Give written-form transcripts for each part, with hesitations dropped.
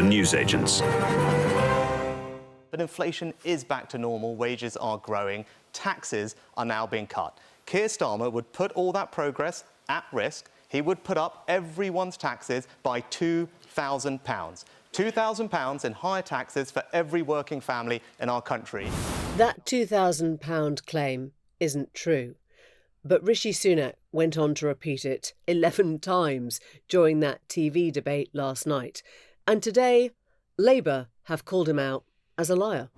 the newsagents. But inflation is back to normal, wages are growing, taxes are now being cut. Keir Starmer would put all that progress at risk. He would put up everyone's taxes by £2,000. £2,000 in higher taxes for every working family in our country. That £2,000 claim isn't true. But Rishi Sunak went on to repeat it 11 times during that TV debate last night. And today, Labour have called him out as a liar.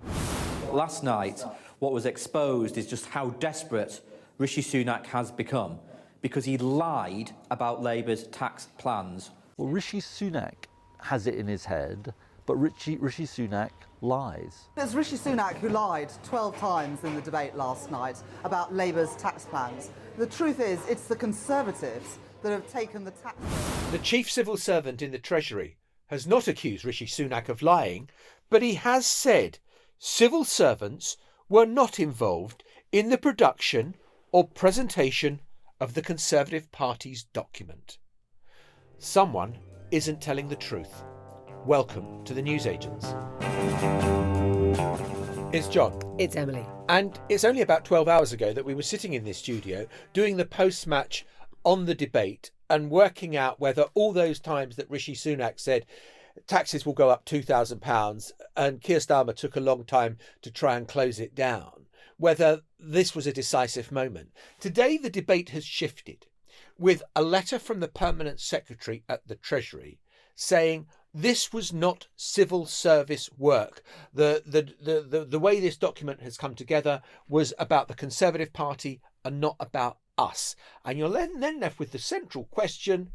Last night, what was exposed is just how desperate Rishi Sunak has become because he lied about Labour's tax plans. Well, Rishi Sunak has it in his head, but Rishi Sunak lies. It's Rishi Sunak who lied 12 times in the debate last night about Labour's tax plans. The truth is, it's the Conservatives that have taken the tax... The chief civil servant in the Treasury has not accused Rishi Sunak of lying, but he has said civil servants were not involved in the production or presentation of the Conservative Party's document. Someone isn't telling the truth. Welcome to the newsagents. It's John. It's Emily. And it's only about 12 hours ago that we were sitting in this studio doing the post-match on the debate and working out whether all those times that Rishi Sunak said taxes will go up £2,000 and Keir Starmer took a long time to try and close it down, whether this was a decisive moment. Today, the debate has shifted with a letter from the Permanent Secretary at the Treasury saying this was not civil service work. The way this document has come together was about the Conservative Party and not about us. And you're then left with the central question,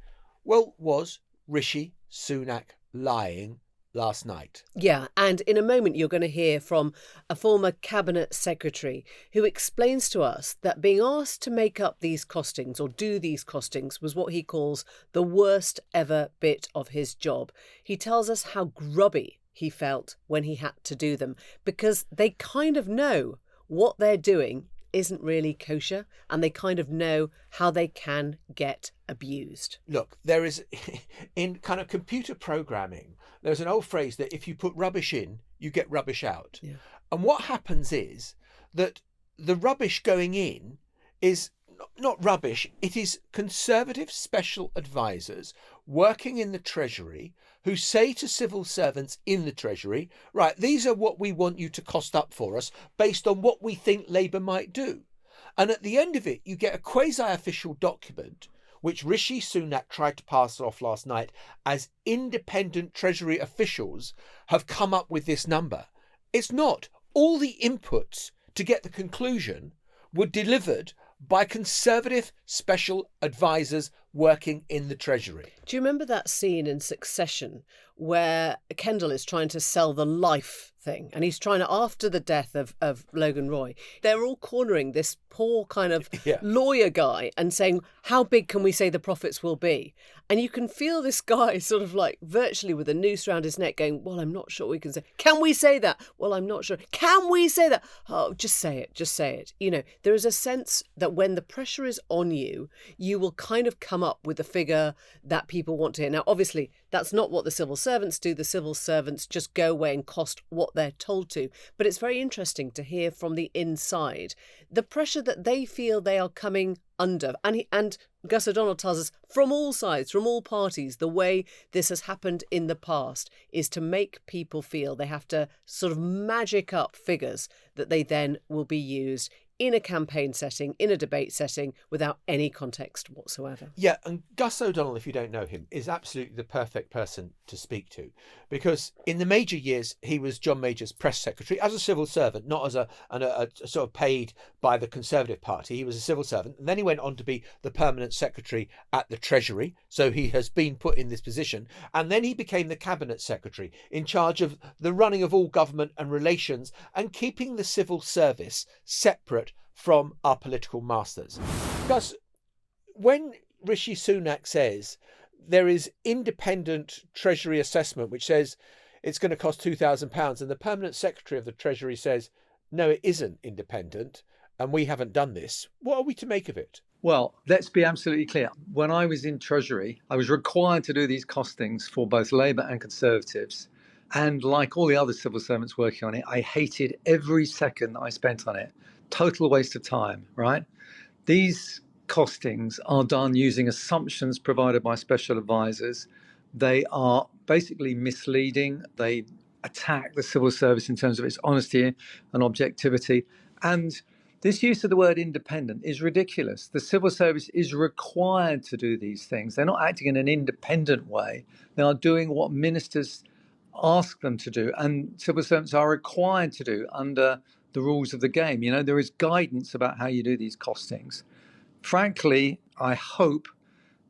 well, was Rishi Sunak lying last night? Yeah, and in a moment you're going to hear from a former cabinet secretary who explains to us that being asked to make up these costings or do these costings was what he calls the worst ever bit of his job. He tells us how grubby he felt when he had to do them because they kind of know what they're doing isn't really kosher and they kind of know how they can get abused. Look, there is, in kind of computer programming, there's an old phrase that if you put rubbish in, you get rubbish out. Yeah. And what happens is that the rubbish going in is not rubbish, it is Conservative special advisors working in the Treasury who say to civil servants in the Treasury, right, these are what we want you to cost up for us based on what we think Labour might do. And at the end of it, you get a quasi-official document which Rishi Sunak tried to pass off last night as independent Treasury officials have come up with this number. It's not. All the inputs to get the conclusion were delivered by Conservative special advisors working in the Treasury. Do you remember that scene in Succession where Kendall is trying to sell the life thing and he's trying to, after the death of Logan Roy, they're all cornering this poor kind of lawyer guy and saying, how big can we say the profits will be? And you can feel this guy sort of like virtually with a noose around his neck going, well, I'm not sure we can say. Can we say that? Well, I'm not sure. Can we say that? Oh, just say it. Just say it. You know, there is a sense that when the pressure is on you, you will kind of come up with a figure that people want to hear. Now, obviously, that's not what the civil servants do. The civil servants just go away and cost what they're told to. But it's very interesting to hear from the inside the pressure that they feel they are coming under. And Gus O'Donnell tells us from all sides, from all parties, the way this has happened in the past is to make people feel they have to sort of magic up figures that they then will be used in a campaign setting, in a debate setting, without any context whatsoever. Yeah, and Gus O'Donnell, if you don't know him, is absolutely the perfect person to speak to, because in the Major years, he was John Major's press secretary as a civil servant, not as a sort of paid by the Conservative Party. He was a civil servant. And then he went on to be the permanent secretary at the Treasury. So he has been put in this position. And then he became the cabinet secretary in charge of the running of all government and relations and keeping the civil service separate from our political masters. Gus, when Rishi Sunak says there is independent Treasury assessment which says it's going to cost £2,000 and the permanent secretary of the Treasury says, no, it isn't independent and we haven't done this, what are we to make of it? Well, let's be absolutely clear. When I was in Treasury, I was required to do these costings for both Labour and Conservatives And like all the other civil servants working on it, I hated every second that I spent on it. Total waste of time, right? These costings are done using assumptions provided by special advisors. They are basically misleading. They attack the civil service in terms of its honesty and objectivity. And this use of the word independent is ridiculous. The civil service is required to do these things. They're not acting in an independent way. They are doing what ministers ask them to do, and civil servants are required to do under the rules of the game. You know, there is guidance about how you do these costings. Frankly, I hope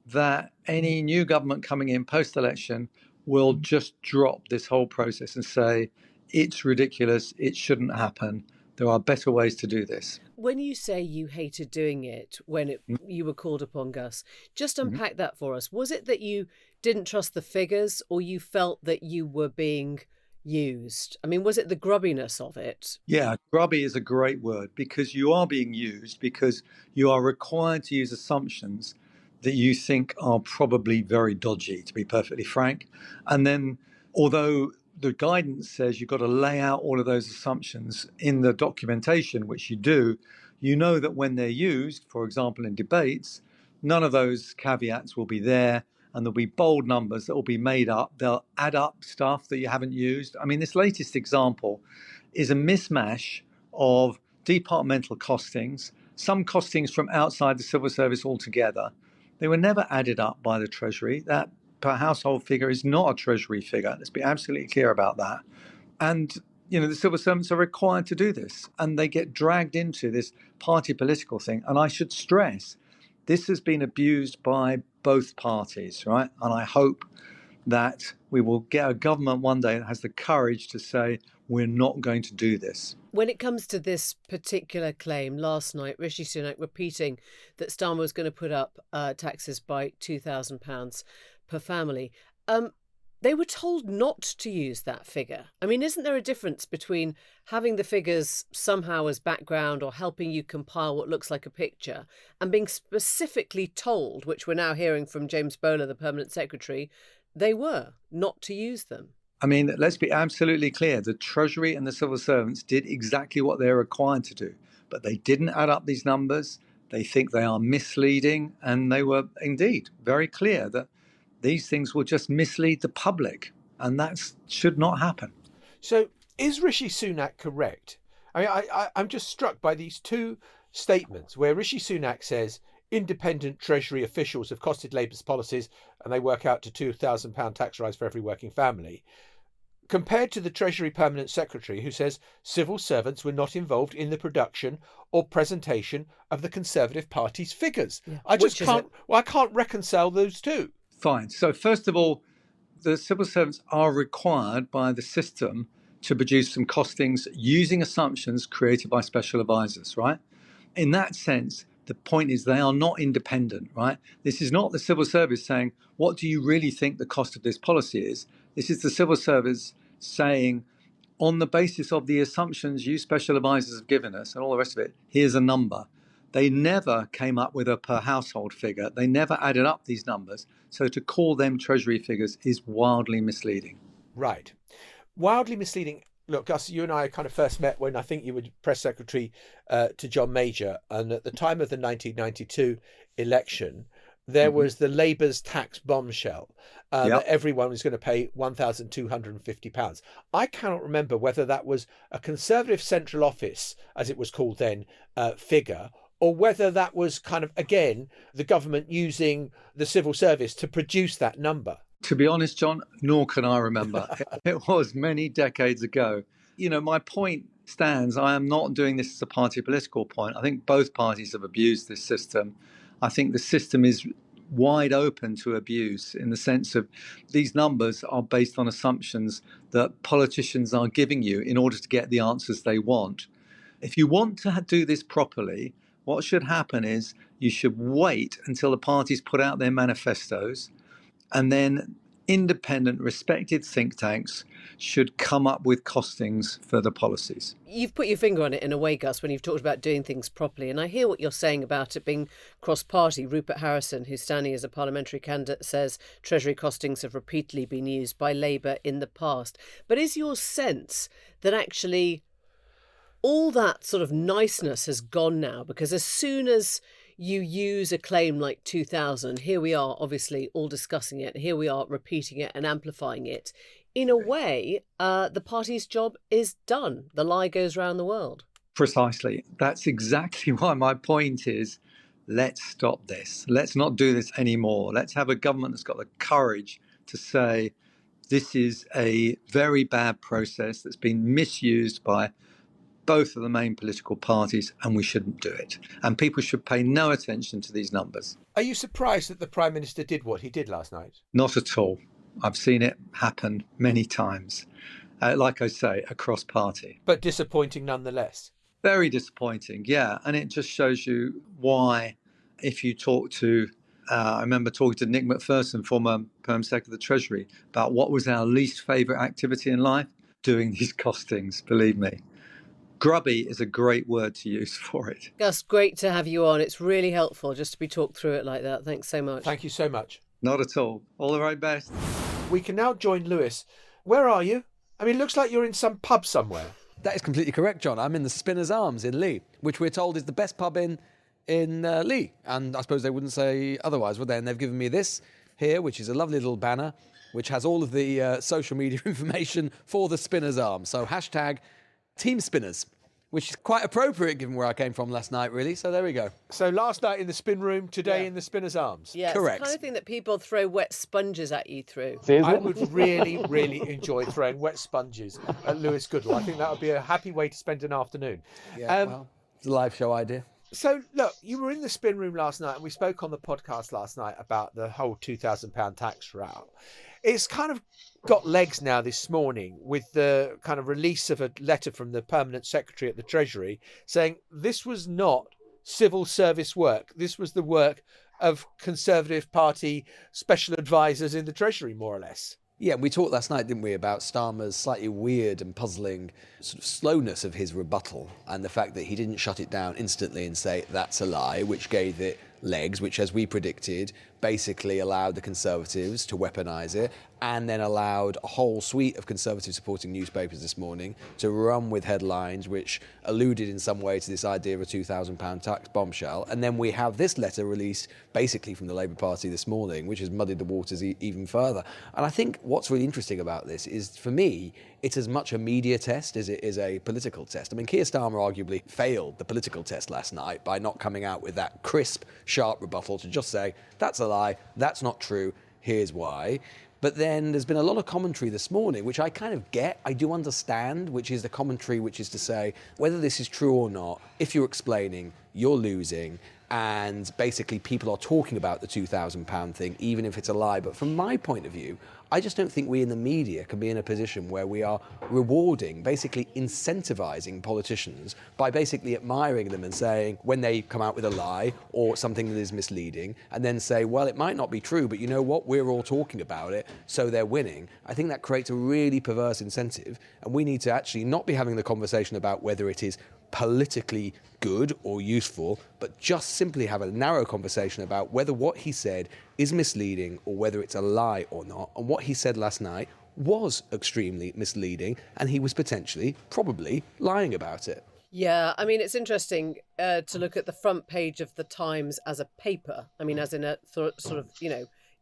that any new government coming in post-election will just drop this whole process and say, it's ridiculous, it shouldn't happen. There are better ways to do this. When you say you hated doing it when you were called upon, Gus, just unpack that for us. Was it that you didn't trust the figures, or you felt that you were being used? I mean, was it the grubbiness of it? Yeah, grubby is a great word, because you are being used, because you are required to use assumptions that you think are probably very dodgy, to be perfectly frank. And then, although the guidance says you've got to lay out all of those assumptions in the documentation, which you do, you know that when they're used, for example, in debates, none of those caveats will be there, and there'll be bold numbers that will be made up. They'll add up stuff that you haven't used. I mean, this latest example is a mismatch of departmental costings, some costings from outside the civil service altogether. They were never added up by the Treasury. That per household figure is not a Treasury figure. Let's be absolutely clear about that. And, you know, the civil servants are required to do this, and they get dragged into this party political thing. And I should stress, this has been abused by both parties, right? And I hope that we will get a government one day that has the courage to say, we're not going to do this. When it comes to this particular claim, last night, Rishi Sunak repeating that Starmer was going to put up taxes by £2,000 per family. They were told not to use that figure. I mean, isn't there a difference between having the figures somehow as background or helping you compile what looks like a picture, and being specifically told, which we're now hearing from James Bowler, the Permanent Secretary, they were not to use them? I mean, let's be absolutely clear. The Treasury and the civil servants did exactly what they're required to do, but they didn't add up these numbers. They think they are misleading, and they were indeed very clear that these things will just mislead the public, and that should not happen. So is Rishi Sunak correct? I mean, I'm just struck by these two statements where Rishi Sunak says independent Treasury officials have costed Labour's policies and they work out to £2,000 tax rise for every working family, compared to the Treasury Permanent Secretary, who says civil servants were not involved in the production or presentation of the Conservative Party's figures. Yeah. I can't reconcile those two. Fine. So first of all, the civil servants are required by the system to produce some costings using assumptions created by special advisors, right? In that sense, the point is they are not independent, right? This is not the civil service saying, what do you really think the cost of this policy is? This is the civil service saying, on the basis of the assumptions you special advisors have given us and all the rest of it, here's a number. They never came up with a per household figure. They never added up these numbers. So to call them Treasury figures is wildly misleading. Right. Wildly misleading. Look, Gus, you and I kind of first met when I think you were press secretary to John Major. And at the time of the 1992 election, there was the Labour's tax bombshell that everyone was going to pay £1,250. I cannot remember whether that was a Conservative Central Office, as it was called then, figure, or whether that was kind of, again, the government using the civil service to produce that number. To be honest, John, nor can I remember. It was many decades ago. You know, my point stands. I am not doing this as a party political point. I think both parties have abused this system. I think the system is wide open to abuse in the sense of these numbers are based on assumptions that politicians are giving you in order to get the answers they want. If you want to do this properly, what should happen is you should wait until the parties put out their manifestos, and then independent, respected think tanks should come up with costings for the policies. You've put your finger on it in a way, Gus, when you've talked about doing things properly. And I hear what you're saying about it being cross-party. Rupert Harrison, who's standing as a parliamentary candidate, says Treasury costings have repeatedly been used by Labour in the past. But is your sense that actually all that sort of niceness has gone now? Because as soon as you use a claim like 2000, here we are obviously all discussing it. Here we are repeating it and amplifying it. In a way, the party's job is done. The lie goes round the world. Precisely. That's exactly why my point is, let's stop this. Let's not do this anymore. Let's have a government that's got the courage to say this is a very bad process that's been misused by both of the main political parties, and we shouldn't do it. And people should pay no attention to these numbers. Are you surprised that the Prime Minister did what he did last night? Not at all. I've seen it happen many times. Like I say, across party. But disappointing nonetheless. Very disappointing, yeah. And it just shows you why, if you talk to, I remember talking to Nick Macpherson, former Perm Secretary of the Treasury, about what was our least favourite activity in life, doing these costings, believe me. Grubby is a great word to use for it. Gus, great to have you on. It's really helpful just to be talked through it like that. Thanks so much. Thank you so much. Not at all. All the very best. We can now join Lewis. Where are you? I mean, it looks like you're in some pub somewhere. That is completely correct, John. I'm in the Spinner's Arms in Leigh, which we're told is the best pub in Leigh. And I suppose they wouldn't say otherwise, would they? And they've given me this here, which is a lovely little banner, which has all of the social media information for the Spinner's Arms. So hashtag Team Spinners, which is quite appropriate given where I came from last night, really. So there we go. So last night in the spin room, today in the Spinner's Arms. Yeah, correct. It's the kind of thing that people throw wet sponges at you through. I would really, really enjoy throwing wet sponges at Lewis Goodall. I think that would be a happy way to spend an afternoon. Yeah, well, it's a live show idea. So, look, you were in the spin room last night and we spoke on the podcast last night about the whole £2,000 tax row. It's kind of got legs now this morning with the kind of release of a letter from the Permanent Secretary at the Treasury saying this was not civil service work. This was the work of Conservative Party special advisors in the Treasury, more or less. Yeah, we talked last night, didn't we, about Starmer's slightly weird and puzzling sort of slowness of his rebuttal and the fact that he didn't shut it down instantly and say that's a lie, which gave it legs, which, as we predicted, basically allowed the Conservatives to weaponise it and then allowed a whole suite of Conservative supporting newspapers this morning to run with headlines which alluded in some way to this idea of a £2,000 tax bombshell. And then we have this letter released basically from the Labour Party this morning, which has muddied the waters even further. And I think what's really interesting about this is, for me, it's as much a media test as it is a political test. I mean, Keir Starmer arguably failed the political test last night by not coming out with that crisp, sharp rebuttal to just say, that's a lie, that's not true, here's why. But then there's been a lot of commentary this morning, which I kind of get, I do understand, which is the commentary which is to say, whether this is true or not, if you're explaining, you're losing, and basically people are talking about the £2,000 thing, even if it's a lie. But from my point of view, I just don't think we in the media can be in a position where we are rewarding, basically incentivizing politicians by basically admiring them and saying, when they come out with a lie or something that is misleading, and then say, well, it might not be true, but you know what, we're all talking about it, so they're winning. I think that creates a really perverse incentive, and we need to actually not be having the conversation about whether it is politically good or useful, but just simply have a narrow conversation about whether what he said is misleading or whether it's a lie or not. And what he said last night was extremely misleading, and he was potentially, probably, lying about it. Yeah, I mean, it's interesting to look at the front page of the Times as a paper. I mean, as in a sort of,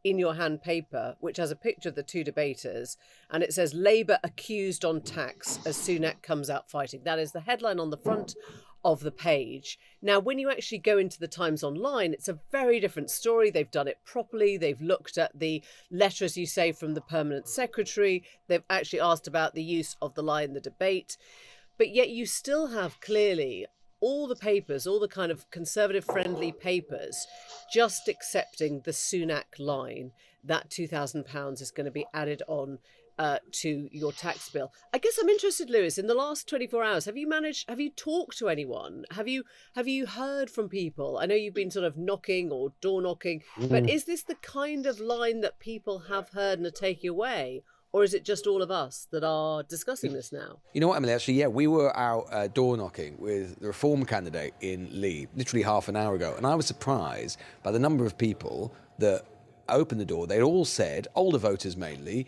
in your hand paper, which has a picture of the two debaters, and it says Labour accused on tax as Sunak comes out fighting. That is the headline on the front of the page. Now, when you actually go into the Times online, it's a very different story. They've done it properly. They've looked at the letter, as you say, from the Permanent Secretary. They've actually asked about the use of the lie in the debate. But yet you still have clearly all the papers, all the kind of Conservative-friendly papers, just accepting the Sunak line that £2,000 is going to be added on to your tax bill. I guess I'm interested, Lewis, in the last 24 hours, have you talked to anyone? Have you heard from people? I know you've been sort of knocking or door knocking, but is this the kind of line that people have heard and are taking away? Or is it just all of us that are discussing this now? You know what, Emily? Actually, yeah, we were out door knocking with the Reform candidate in Leigh literally half an hour ago. And I was surprised by the number of people that opened the door. They'd all said, older voters mainly,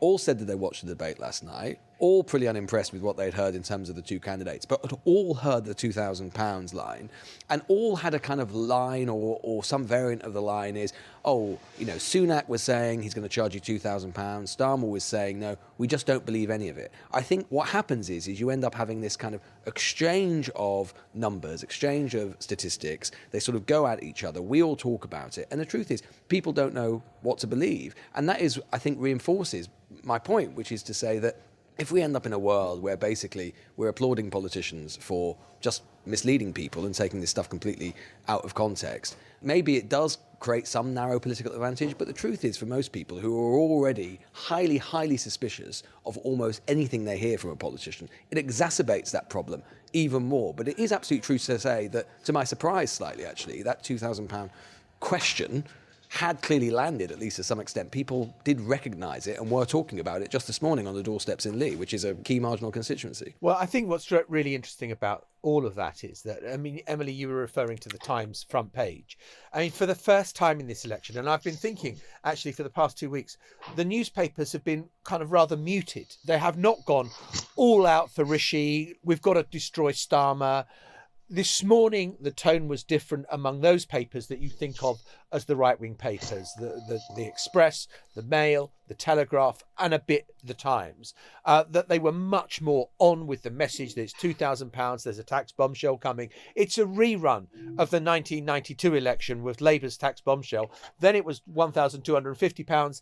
all said that they watched the debate last night, all pretty unimpressed with what they'd heard in terms of the two candidates, but had all heard the £2,000 line, and all had a kind of line or some variant of the line is, Sunak was saying he's going to charge you £2,000, Starmer was saying, no, we just don't believe any of it. I think what happens is you end up having this kind of exchange of numbers, exchange of statistics, they sort of go at each other, we all talk about it, and the truth is, people don't know what to believe, and that is, I think, reinforces my point, which is to say that if we end up in a world where basically we're applauding politicians for just misleading people and taking this stuff completely out of context, maybe it does create some narrow political advantage, but the truth is for most people who are already highly, highly suspicious of almost anything they hear from a politician, it exacerbates that problem even more. But it is absolutely true to say that, to my surprise slightly actually, that £2,000 question had clearly landed, at least to some extent. People did recognise it and were talking about it just this morning on the doorsteps in Leigh, which is a key marginal constituency. Well, I think what's really interesting about all of that is that, I mean, Emily, you were referring to the Times front page. I mean, for the first time in this election, and I've been thinking, actually, for the past 2 weeks, the newspapers have been kind of rather muted. They have not gone all out for Rishi, we've got to destroy Starmer. This morning, the tone was different among those papers that you think of as the right-wing papers, the Express, the Mail, the Telegraph, and a bit the Times, that they were much more on with the message that it's £2,000, there's a tax bombshell coming. It's a rerun of the 1992 election with Labour's tax bombshell. Then it was £1,250,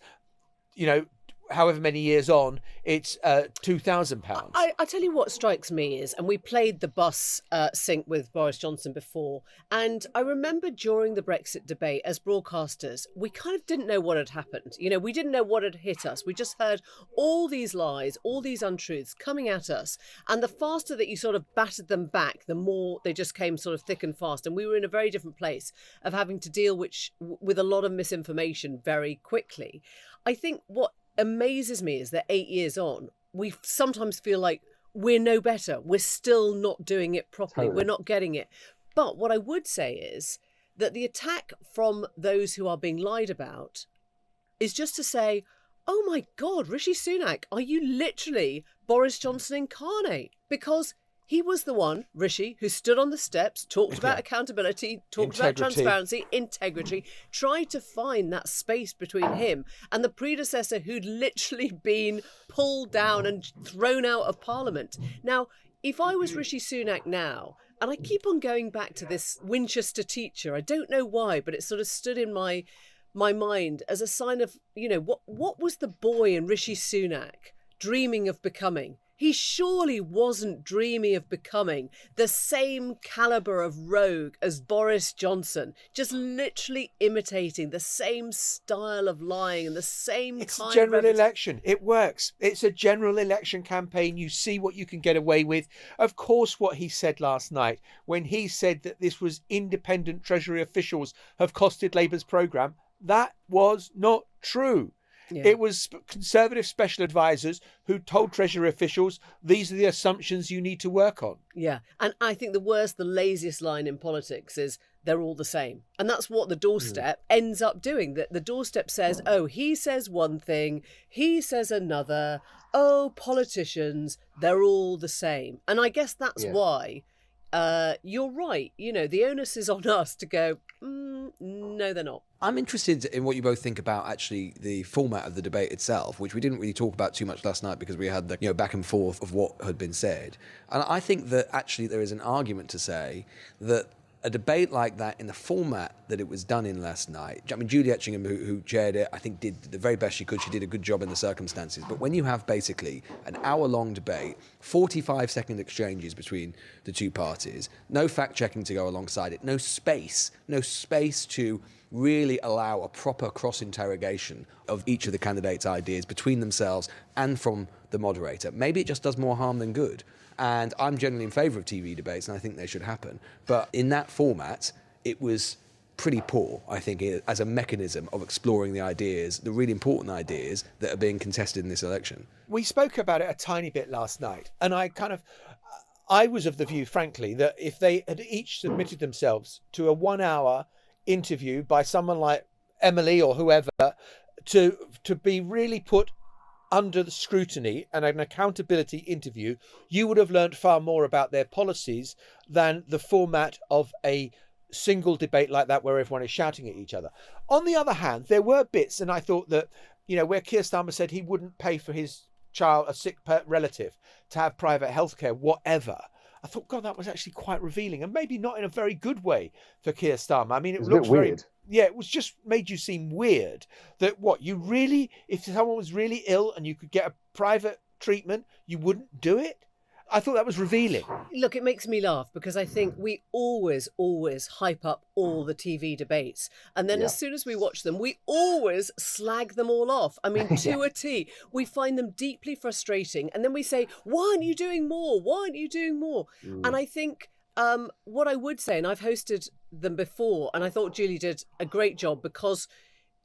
however many years on, it's £2,000. I tell you what strikes me is, and we played the bus sync with Boris Johnson before, and I remember during the Brexit debate as broadcasters, we kind of didn't know what had happened. We didn't know what had hit us. We just heard all these lies, all these untruths coming at us. And the faster that you sort of battered them back, the more they just came sort of thick and fast. And we were in a very different place of having to deal with a lot of misinformation very quickly. I think what amazes me is that 8 years on, we sometimes feel like we're no better. We're still not doing it properly. Totally. We're not getting it. But what I would say is that the attack from those who are being lied about is just to say, oh my God, Rishi Sunak, are you literally Boris Johnson incarnate? Because he was the one, Rishi, who stood on the steps, talked about accountability, talked about transparency, integrity, tried to find that space between him and the predecessor who'd literally been pulled down and thrown out of Parliament. Now, if I was Rishi Sunak now, and I keep on going back to this Winchester teacher, I don't know why, but it sort of stood in my mind as a sign of, what was the boy in Rishi Sunak dreaming of becoming? He surely wasn't dreaming of becoming the same calibre of rogue as Boris Johnson, just literally imitating the same style of lying and the same It's kind a general of... election. It works. It's a general election campaign. You see what you can get away with. Of course, what he said last night, when he said that this was independent Treasury officials have costed Labour's programme, that was not true. Yeah. It was Conservative special advisors who told Treasury officials, these are the assumptions you need to work on. Yeah. And I think the laziest line in politics is they're all the same. And that's what the doorstep ends up doing. That the doorstep says, oh, he says one thing, he says another. Oh, politicians, they're all the same. And I guess that's why you're right. The onus is on us to go, no, they're not. I'm interested in what you both think about actually the format of the debate itself, which we didn't really talk about too much last night because we had the back and forth of what had been said. And I think that actually there is an argument to say that a debate like that in the format that it was done in last night, I mean, Julie Etchingham, who chaired it, I think did the very best she could. She did a good job in the circumstances. But when you have basically an hour-long debate, 45-second exchanges between the two parties, no fact-checking to go alongside it, no space to really allow a proper cross-interrogation of each of the candidates' ideas between themselves and from the moderator, maybe it just does more harm than good. And I'm generally in favour of TV debates, and I think they should happen. But in that format, it was pretty poor, I think, as a mechanism of exploring the ideas, the really important ideas that are being contested in this election. We spoke about it a tiny bit last night, and I was of the view, frankly, that if they had each submitted themselves to a 1-hour interview by someone like Emily or whoever, to be really put under the scrutiny and an accountability interview, you would have learned far more about their policies than the format of a single debate like that where everyone is shouting at each other. On the other hand, there were bits, and I thought that, where Keir Starmer said he wouldn't pay for his child, a sick relative, to have private healthcare, whatever. I thought, God, that was actually quite revealing, and maybe not in a very good way for Keir Starmer. I mean, it looked very weird. Yeah, it was just made you seem weird that if someone was really ill and you could get a private treatment, you wouldn't do it. I thought that was revealing. Look, it makes me laugh because I think we always hype up all the TV debates. And then as soon as we watch them, we always slag them all off. I mean, to a T. We find them deeply frustrating. And then we say, why aren't you doing more? Why aren't you doing more? And I think what I would say, and I've hosted them before, and I thought Julie did a great job because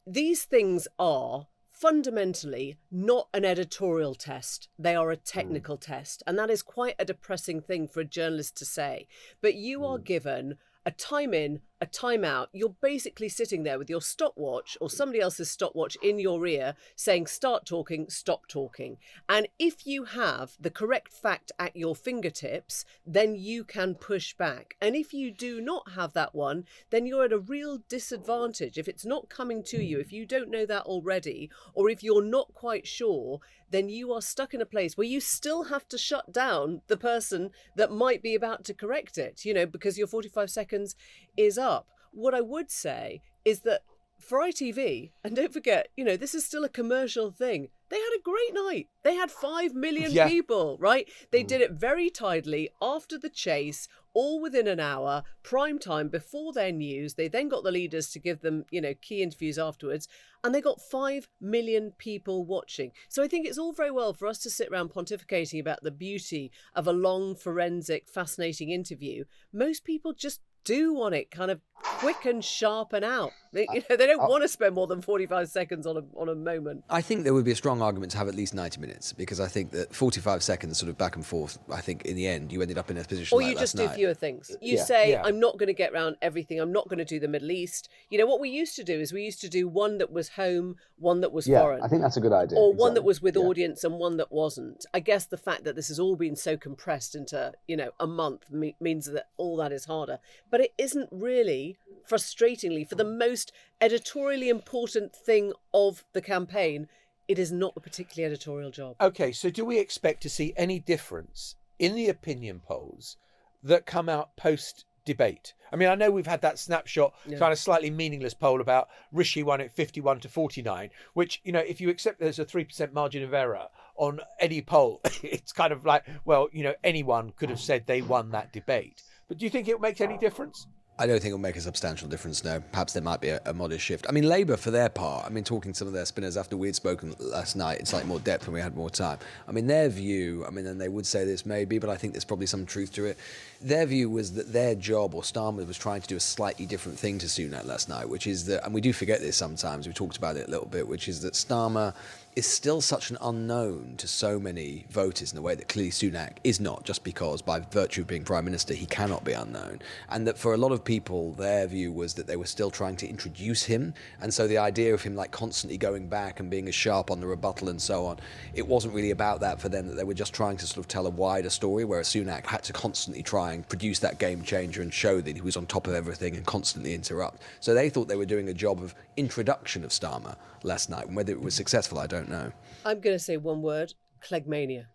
these things are fundamentally not an editorial test. They are a technical test. And that is quite a depressing thing for a journalist to say. But you are given a time in, a time out. You're basically sitting there with your stopwatch or somebody else's stopwatch in your ear saying, start talking, stop talking. And if you have the correct fact at your fingertips, then you can push back. And if you do not have that one, then you're at a real disadvantage. If it's not coming to you, if you don't know that already, or if you're not quite sure, then you are stuck in a place where you still have to shut down the person that might be about to correct it, because your 45 seconds is up. What I would say is that for ITV, and don't forget, this is still a commercial thing, they had a great night. They had 5 million people, right? They did it very tidily after the chase, all within an hour, prime time, before their news. They then got the leaders to give them, key interviews afterwards, and they got 5 million people watching. So I think it's all very well for us to sit around pontificating about the beauty of a long, forensic, fascinating interview. Most people just do want it kind of quick and sharp and out. They don't want to spend more than 45 seconds on a moment. I think there would be a strong argument to have at least 90 minutes because I think that 45 seconds sort of back and forth, I think in the end you ended up in a position like last night. Or you just do fewer things. You say, I'm not going to get around everything. I'm not going to do the Middle East. What we used to do is we used to do one that was home, one that was foreign. I think that's a good idea. Or one that was with audience and one that wasn't. I guess the fact that this has all been so compressed into, a month means that all that is harder. But it isn't really, frustratingly, for the most editorially important thing of the campaign, it is not a particularly editorial job. Okay, so do we expect to see any difference in the opinion polls that come out post-debate? I mean, I know we've had that snapshot, kind of slightly meaningless poll about Rishi won at 51 to 49, which, if you accept there's a 3% margin of error on any poll, it's kind of like, well, anyone could have said they won that debate. But do you think it makes any difference? I don't think it'll make a substantial difference, no. Perhaps there might be a modest shift. I mean, Labour, for their part, talking to some of their spinners after we'd spoken last night in slightly more depth when we had more time. Their view, and they would say this maybe, but I think there's probably some truth to it. Their view was that their job, or Starmer, was trying to do a slightly different thing to Sunak last night, which is that, and we do forget this sometimes, we talked about it a little bit, which is that Starmer is still such an unknown to so many voters in a way that clearly Sunak is not, just because by virtue of being Prime Minister he cannot be unknown. And that for a lot of people their view was that they were still trying to introduce him, and so the idea of him constantly going back and being as sharp on the rebuttal and so on, it wasn't really about that for them, that they were just trying to sort of tell a wider story, whereas Sunak had to constantly try and produce that game changer and show that he was on top of everything and constantly interrupt. So they thought they were doing a job of introduction of Starmer last night, and whether it was successful I don't know. I'm going to say one word: Cleggmania.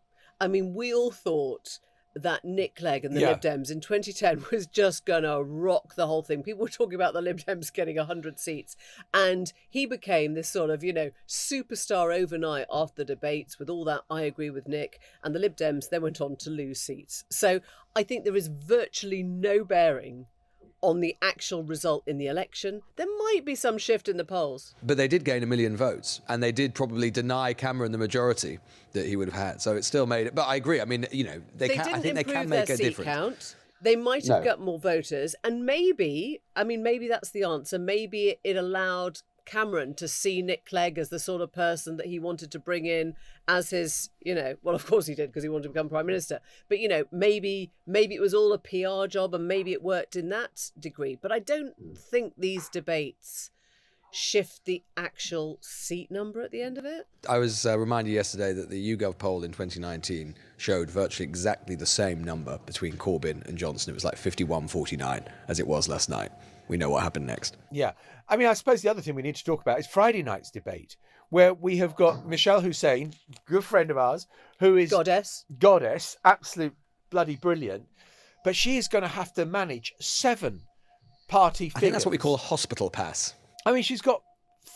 We all thought that Nick Clegg and the Yeah. Lib Dems in 2010 was just going to rock the whole thing. People were talking about the Lib Dems getting 100 seats. And he became this sort of, superstar overnight after the debates with all that I agree with Nick. And the Lib Dems then went on to lose seats. So I think there is virtually no bearing on the actual result in the election. There might be some shift in the polls. But they did gain 1 million votes, and they did probably deny Cameron the majority that he would have had. So it still made it. But I agree. I mean, I think they can make their a seat difference. count. They might have No. got more voters, and maybe that's the answer. Maybe it allowed Cameron to see Nick Clegg as the sort of person that he wanted to bring in as his, well, of course he did because he wanted to become Prime Minister. But, maybe it was all a PR job and maybe it worked in that degree. But I don't think these debates shift the actual seat number at the end of it. I was reminded yesterday that the YouGov poll in 2019 showed virtually exactly the same number between Corbyn and Johnson. It was like 51-49 as it was last night. We know what happened next. Yeah. I mean, I suppose the other thing we need to talk about is Friday night's debate, where we have got Michelle Hussein, good friend of ours, who is... Goddess, absolute bloody brilliant. But she is going to have to manage 7 party figures. I think that's what we call a hospital pass. I mean, she's got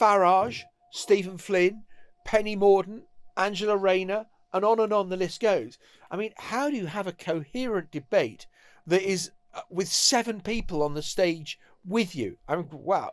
Farage, Stephen Flynn, Penny Mordaunt, Angela Rayner, and on the list goes. I mean, how do you have a coherent debate that is with 7 people on the stage with you? I mean, wow.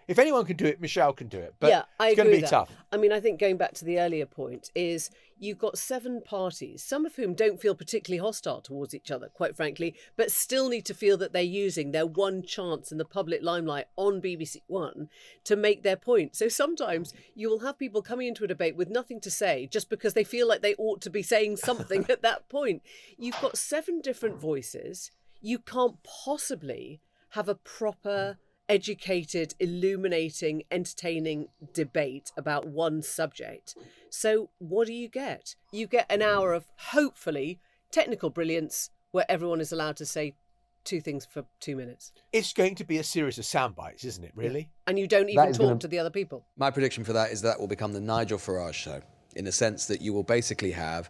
If anyone can do it, Michelle can do it. But yeah, I it's going agree to be with tough. that. I mean, I think going back to the earlier point is you've got 7 parties, some of whom don't feel particularly hostile towards each other, quite frankly, but still need to feel that they're using their one chance in the public limelight on BBC One to make their point. So sometimes you will have people coming into a debate with nothing to say just because they feel like they ought to be saying something at that point. You've got 7 different voices. You can't possibly have a proper, educated, illuminating, entertaining debate about one subject. So what do you get? You get an hour of, hopefully, technical brilliance where everyone is allowed to say 2 things for 2 minutes. It's going to be a series of sound bites, isn't it, really? And you don't even talk to the other people. My prediction for that is that will become the Nigel Farage show, in the sense that you will basically have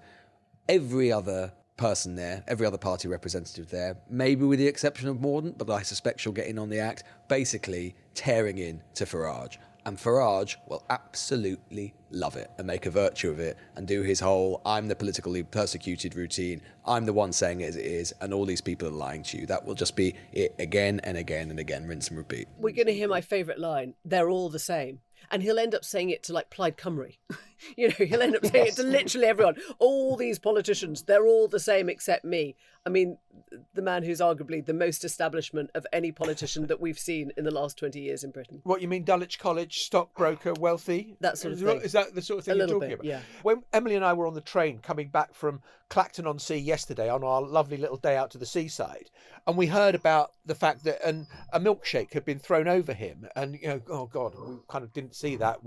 every other person there, every other party representative there, maybe with the exception of Mordaunt, but I suspect she'll get in on the act, basically tearing in to Farage. And Farage will absolutely love it and make a virtue of it and do his whole I'm the politically persecuted routine, I'm the one saying it as it is, and all these people are lying to you. That will just be it again and again and again, rinse and repeat. We're going to hear my favourite line, they're all the same. And he'll end up saying it to like Plaid Cymru. He'll end up saying it to literally everyone. All these politicians, they're all the same except me. I mean, the man who's arguably the most establishment of any politician that we've seen in the last 20 years in Britain. What, you mean Dulwich College, stockbroker, wealthy? That sort of thing. Is that the sort of thing you're talking about? Yeah. When Emily and I were on the train coming back from Clacton-on-Sea yesterday on our lovely little day out to the seaside, and we heard about the fact that a milkshake had been thrown over him, and, oh God, we kind of didn't see that.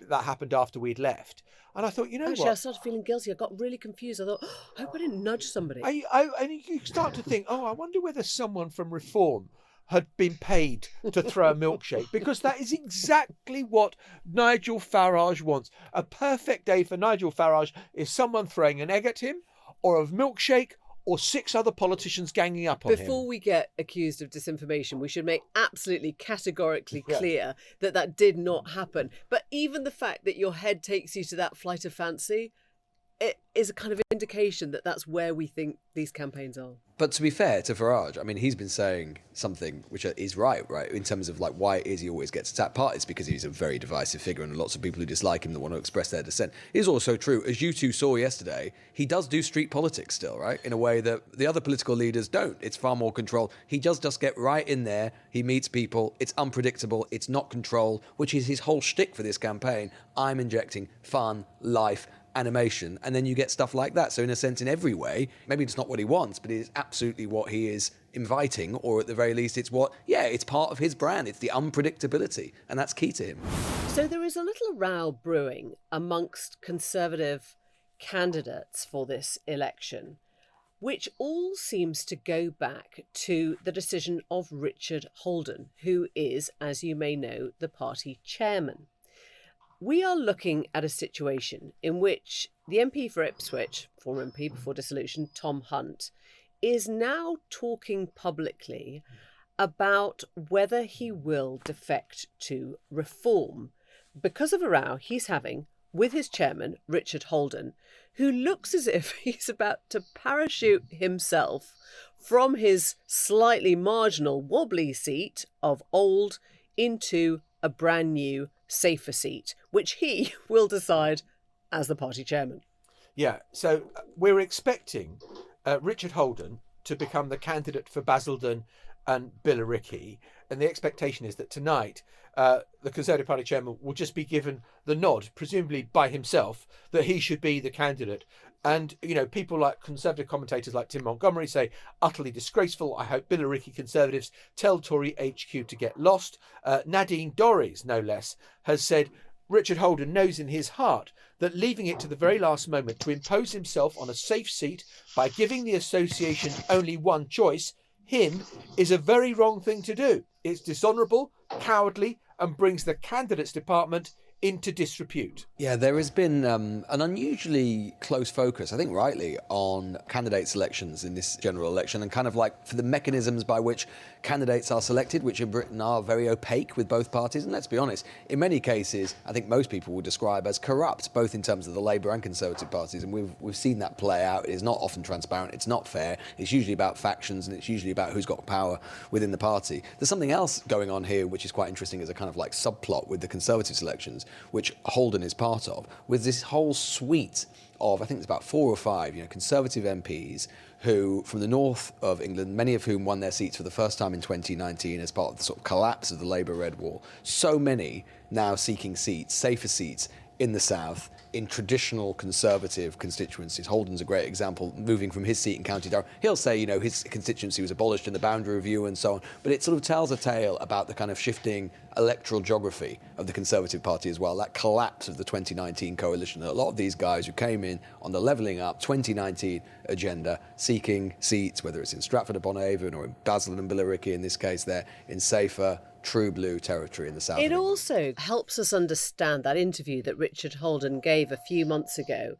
That happened after we'd left. And I thought, Actually, I started feeling guilty. I got really confused. I thought, I hope I didn't nudge somebody. And you start to think, I wonder whether someone from Reform had been paid to throw a milkshake, because that is exactly what Nigel Farage wants. A perfect day for Nigel Farage is someone throwing an egg at him, or a milkshake, or 6 other politicians ganging up on him. Before we get accused of disinformation, we should make absolutely categorically clear that did not happen. But even the fact that your head takes you to that flight of fancy, it is a kind of indication that that's where we think these campaigns are. But to be fair to Farage, I mean, he's been saying something which is right, in terms of like why it is he always gets attacked. Part it's because he's a very divisive figure and lots of people who dislike him that want to express their dissent. It is also true, as you two saw yesterday, he does do street politics still, right? In a way that the other political leaders don't. It's far more controlled. He does just get right in there. He meets people. It's unpredictable. It's not controlled, which is his whole shtick for this campaign. I'm injecting fun, life, animation, and then you get stuff like that. So in a sense, in every way, maybe it's not what he wants, but it is absolutely what he is inviting, or at the very least it's it's part of his brand. It's the unpredictability, and that's key to him. So there is a little row brewing amongst Conservative candidates for this election, which all seems to go back to the decision of Richard Holden, who is, as you may know, the party chairman. We are looking at a situation in which The MP for Ipswich, former MP before dissolution, Tom Hunt, is now talking publicly about whether he will defect to Reform because of a row he's having with his chairman, Richard Holden, who looks as if he's about to parachute himself from his slightly marginal wobbly seat of old into a brand new, safer seat, which he will decide as the party chairman. Yeah, so we're expecting Richard Holden to become the candidate for Basildon and Billericay, and the expectation is that tonight the Conservative Party chairman will just be given the nod, presumably by himself, that he should be the candidate. And, you know, people like Conservative commentators like Tim Montgomery say, utterly disgraceful. I hope Billericay Conservatives tell Tory HQ to get lost. Nadine Dorries, no less, has said Richard Holden knows in his heart that leaving it to the very last moment to impose himself on a safe seat by giving the association only one choice, him, is a very wrong thing to do. It's dishonourable, cowardly, and brings the candidates department into disrepute. Yeah, there has been an unusually close focus, I think rightly, on candidate selections in this general election, and kind of like for the mechanisms by which candidates are selected, which in Britain are very opaque with both parties. And let's be honest, in many cases, I think most people would describe as corrupt, both in terms of the Labour and Conservative parties. And we've seen that play out. It is not often transparent. It's not fair. It's usually about factions, and it's usually about who's got power within the party. There's something else going on here, which is quite interesting as a kind of like subplot with the Conservative selections, which Holden is part of, with this whole suite of, I think it's about 4 or 5, Conservative MPs who, from the north of England, many of whom won their seats for the first time in 2019 as part of the sort of collapse of the Labour Red Wall. So many now seeking seats, safer seats, in the south, in traditional Conservative constituencies. Holden's a great example, moving from his seat in County Durham. He'll say, his constituency was abolished in the boundary review and so on, but it sort of tells a tale about the kind of shifting electoral geography of the Conservative Party as well, that collapse of the 2019 coalition. A lot of these guys who came in on the Levelling Up 2019 agenda, seeking seats, whether it's in Stratford-upon-Avon or in Basildon and Billericay, in this case they're in safer, true blue territory in the south. It also helps us understand that interview that Richard Holden gave a few months ago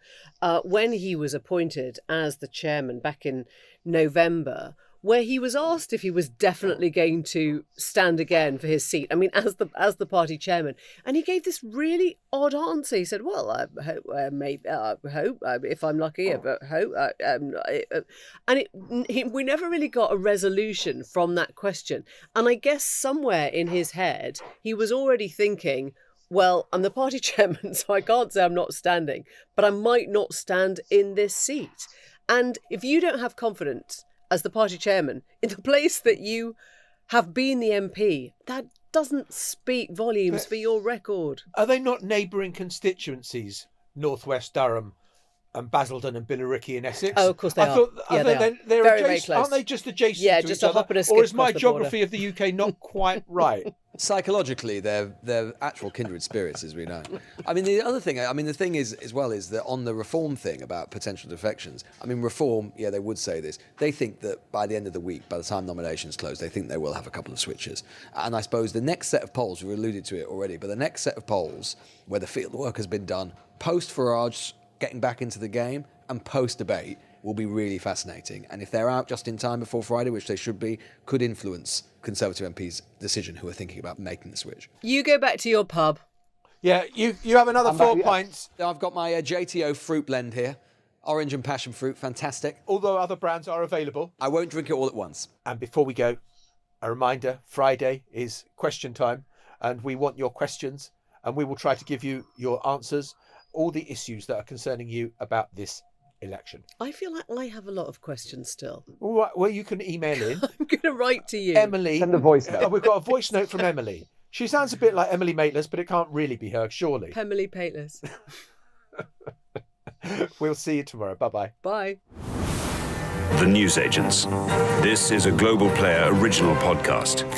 when he was appointed as the chairman back in November, where he was asked if he was definitely going to stand again for his seat. I mean, as the party chairman, and he gave this really odd answer. He said, "Well, I hope, if I'm lucky, but hope." We never really got a resolution from that question. And I guess somewhere in his head, he was already thinking, well, I'm the party chairman, so I can't say I'm not standing, but I might not stand in this seat. And if you don't have confidence as the party chairman in the place that you have been the MP, that doesn't speak volumes for your record. Are they not neighbouring constituencies, North West Durham and Basildon and Billericay in Essex? Oh, of course they are. They're very, adjacent, very close. aren't they just adjacent to just each a other? hop and a skip Or is my across the geography border? of the UK not quite right? Psychologically, they're actual kindred spirits, as we know. I mean, the other thing, the thing is, as well, is that on the Reform thing about potential defections, Reform, they would say this. They think that by the end of the week, by the time nominations close, they think they will have a couple of switches. And I suppose the next set of polls, we've alluded to it already, but the next set of polls, where the field work has been done, post-Farage getting back into the game and post-debate, will be really fascinating. And if they're out just in time before Friday, which they should be, could influence Conservative MPs' decision who are thinking about making the switch. You go back to your pub. Yeah, you have another 4 pints. I've got my JTO fruit blend here. Orange and passion fruit, fantastic. Although other brands are available. I won't drink it all at once. And before we go, a reminder, Friday is question time, and we want your questions, and we will try to give you your answers, all the issues that are concerning you about this election. I feel like I have a lot of questions still. All right, well, you can email in. I'm going to write to you. Emily. Send a voice note. We've got a voice note from Emily. She sounds a bit like Emily Maitlis, but it can't really be her, surely. Emily Pateless. We'll see you tomorrow. Bye-bye. Bye. The Newsagents. This is a Global Player original podcast.